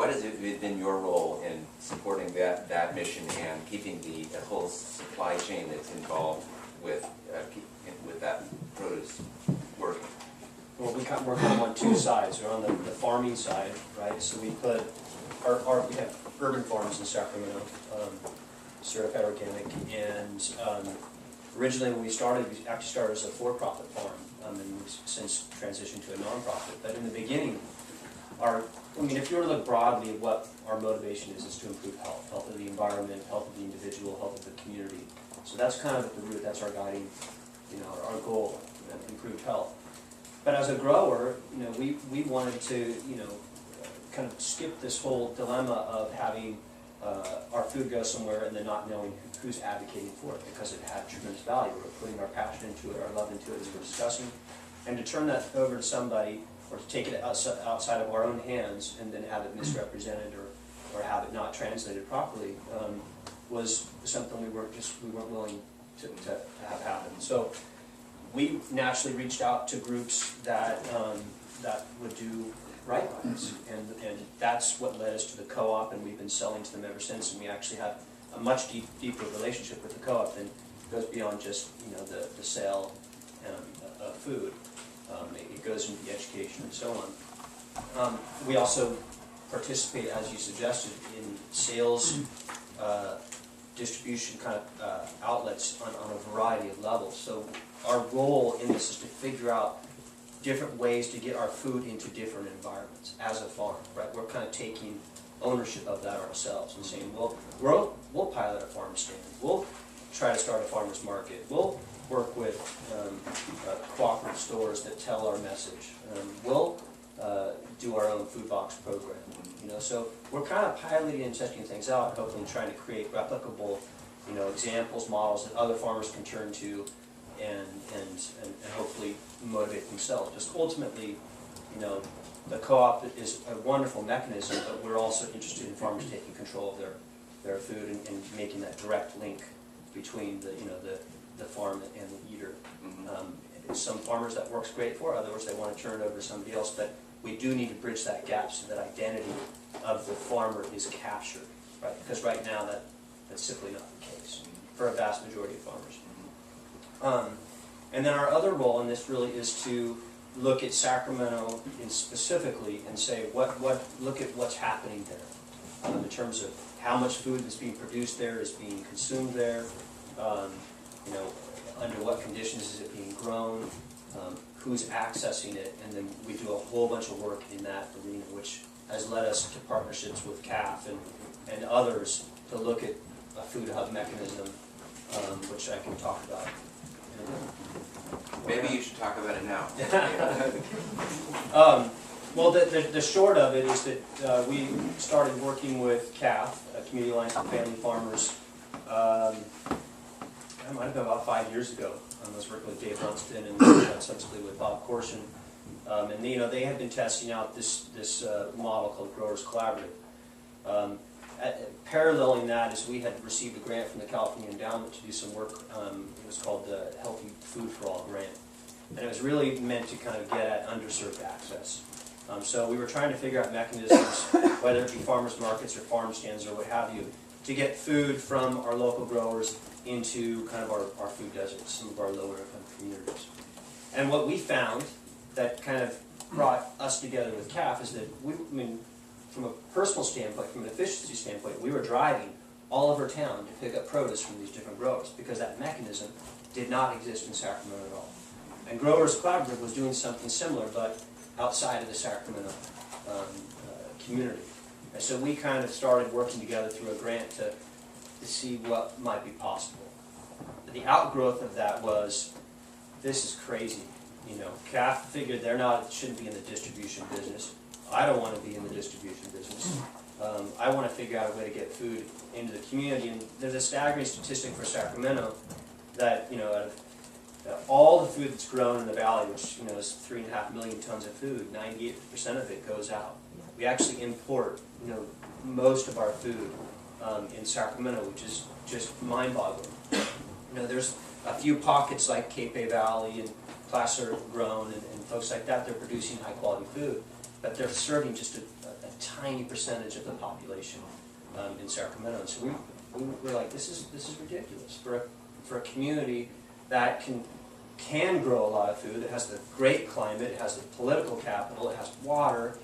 what has it been your role in supporting that mission and keeping the whole supply chain that's involved with that produce working? Well, we're kind of on two sides. We're on the farming side, right? So we put we have urban farms in Sacramento, certified organic, and originally when we started, we actually started as a for-profit farm, and we've since transitioned to a non-profit. But in the beginning, if you were to look broadly at what our motivation is to improve health of the environment, health of the individual, health of the community. So that's kind of at the root. That's our guiding, our goal, improved health. But as a grower, we wanted to, kind of skip this whole dilemma of having our food go somewhere and then not knowing who's advocating for it, because it had tremendous value. We're putting our passion into it, our love into it, as we're discussing, and to turn that over to somebody or to take it outside of our own hands and then have it misrepresented or have it not translated properly was something we weren't willing to have happen. So we naturally reached out to groups that would do right by us, and that's what led us to the co-op, and we've been selling to them ever since. And we actually have a much deeper relationship with the co-op than goes beyond just the sale of food. It goes into the education and so on. We also participate, as you suggested, in sales, distribution kind of outlets on a variety of levels. So our role in this is to figure out different ways to get our food into different environments as a farm, right? We're kind of taking ownership of that ourselves and saying, well, we'll pilot a farm stand. We'll try to start a farmer's market. We'll work with cooperative stores that tell our message. We'll do our own food box program. So we're kind of piloting and testing things out, hopefully trying to create replicable, examples, models that other farmers can turn to and hopefully motivate themselves. Just ultimately, the co-op is a wonderful mechanism, but we're also interested in farmers taking control of their food and making that direct link between the farm and the eater. Some farmers that works great for, others they want to turn it over to somebody else, but we do need to bridge that gap so that identity of the farmer is captured, right? Because right now that's simply not the case for a vast majority of farmers. And then our other role in this really is to look at Sacramento specifically and say, look at what's happening there in terms of how much food is being produced there, is being consumed there, under what conditions is it being grown, who's accessing it, and then we do a whole bunch of work in that arena, which has led us to partnerships with CAF and others to look at a food hub mechanism, which I can talk about. Maybe you should talk about it now. Well, the short of it is that we started working with CAF, Community Alliance for Family Farmers, it might have been about 5 years ago. I was working with Dave Lunston and subsequently with Bob Corson. And they had been testing out this model called Growers Collaborative. Paralleling that is we had received a grant from the California Endowment to do some work. It was called the Healthy Food for All grant. And it was really meant to kind of get at underserved access. So we were trying to figure out mechanisms, whether it be farmers markets or farm stands or what have you, to get food from our local growers into kind of our food deserts, some of our lower income communities. And what we found that kind of brought us together with CAF is that from a personal standpoint, from an efficiency standpoint, we were driving all over town to pick up produce from these different growers because that mechanism did not exist in Sacramento at all. And Growers Collaborative was doing something similar, but outside of the Sacramento community. And so we kind of started working together through a grant to see what might be possible. The outgrowth of that was, this is crazy. CAF figured shouldn't be in the distribution business. I don't want to be in the distribution business. I want to figure out a way to get food into the community. And there's a staggering statistic for Sacramento that, out of all the food that's grown in the valley, which is 3.5 million tons of food, 98% of it goes out. We actually import most of our food in Sacramento, which is just mind-boggling. There's a few pockets like Cape Bay Valley and Placer Grown and folks like that. They're producing high-quality food, but they're serving just a tiny percentage of the population in Sacramento. And so we were like, this is ridiculous for a community that can grow a lot of food. It has the great climate, it has the political capital, it has water,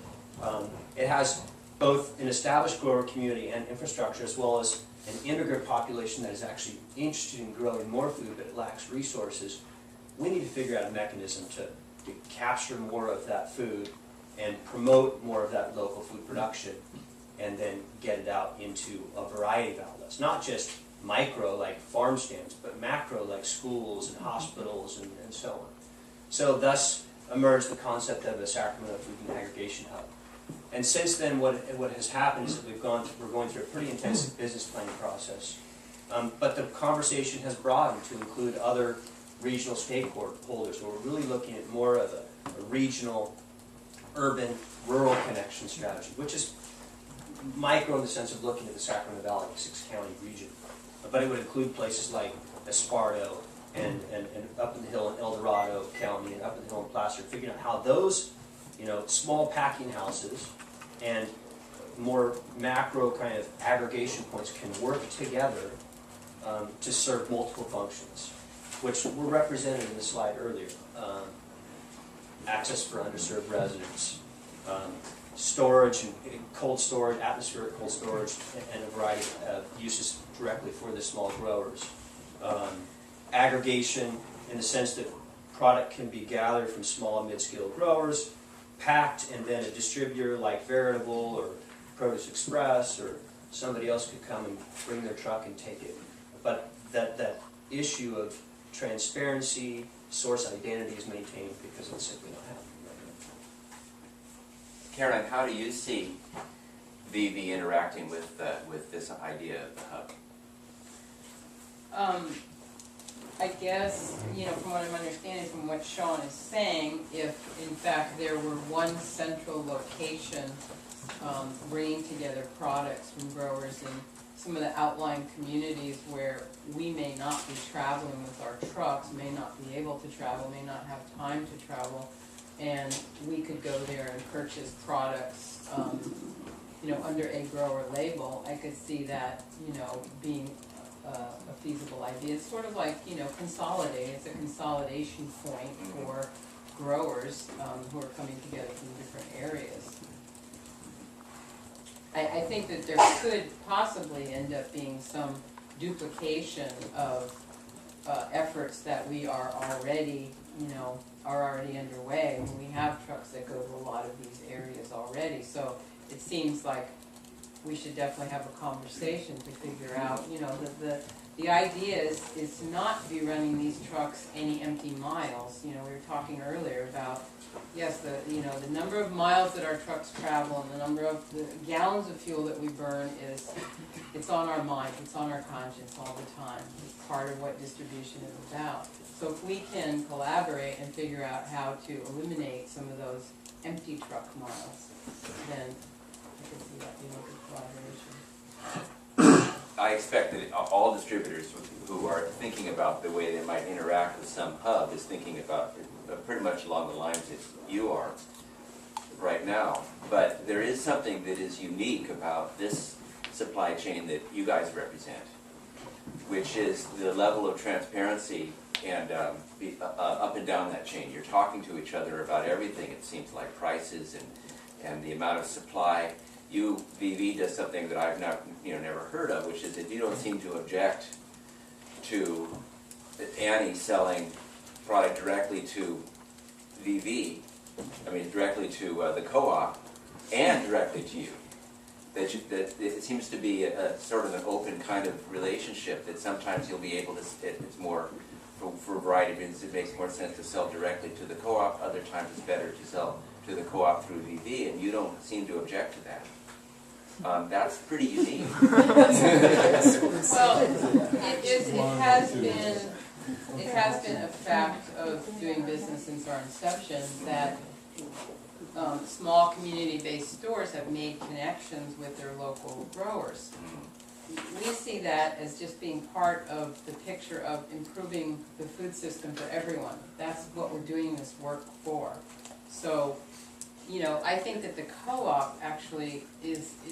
it has both an established grower community and infrastructure, as well as an immigrant population that is actually interested in growing more food but lacks resources. We need to figure out a mechanism to capture more of that food and promote more of that local food production, and then get it out into a variety of outlets, not just micro like farm stands, but macro like schools and hospitals and so on. So thus emerged the concept of a Sacramento Food and Aggregation Hub. And since then, what has happened is that we're going through a pretty intensive business planning process. But the conversation has broadened to include other regional stakeholders. So we're really looking at more of a regional, urban, rural connection strategy, which is micro in the sense of looking at the Sacramento Valley, 6-county region. But it would include places like Esparto and up in the hill in El Dorado County and up in the hill in Placer, figuring out how those, small packing houses and more macro kind of aggregation points can work together to serve multiple functions, which were represented in the slide earlier. Access for underserved residents, storage and cold storage, atmospheric cold storage, and a variety of uses directly for the small growers. Aggregation in the sense that product can be gathered from small and mid-scale growers, packed, and then a distributor like Veritable or Produce Express or somebody else could come and bring their truck and take it. But that issue of transparency, source identity is maintained because it's simply not happening right now. Caroline, how do you see VV interacting with this idea of the hub? I guess, from what I'm understanding from what Sean is saying, if in fact there were one central location bringing together products from growers in some of the outlying communities where we may not be traveling with our trucks, may not be able to travel, may not have time to travel, and we could go there and purchase products, under a grower label, I could see that, being a feasible idea. It's sort of like, consolidate. It's a consolidation point for growers who are coming together from different areas. I think that there could possibly end up being some duplication of efforts that we are already, underway. We have trucks that go to a lot of these areas already, so it seems like we should definitely have a conversation to figure out, the idea is to not be running these trucks any empty miles. We were talking earlier about, yes, the number of miles that our trucks travel and the number of the gallons of fuel that we burn it's on our mind, it's on our conscience all the time. It's part of what distribution is about. So if we can collaborate and figure out how to eliminate some of those empty truck miles, then I can see that being a good collaboration. I expect that all distributors who are thinking about the way they might interact with some hub is thinking about it pretty much along the lines that you are right now. But there is something that is unique about this supply chain that you guys represent, which is the level of transparency and up and down that chain. You're talking to each other about everything, it seems like, prices and the amount of supply. VV does something that I've never heard of, which is that you don't seem to object to Annie selling product directly to VV, directly to the co-op, and directly to you. That it seems to be a sort of an open kind of relationship that sometimes you'll be able to, it's more, for a variety of reasons, it makes more sense to sell directly to the co-op, other times it's better to sell to the co-op through VV, and you don't seem to object to that. That's pretty unique. Well, it has been a fact of doing business since our inception that small community-based stores have made connections with their local growers. We see that as just being part of the picture of improving the food system for everyone. That's what we're doing this work for. So you know, I think that the co-op actually is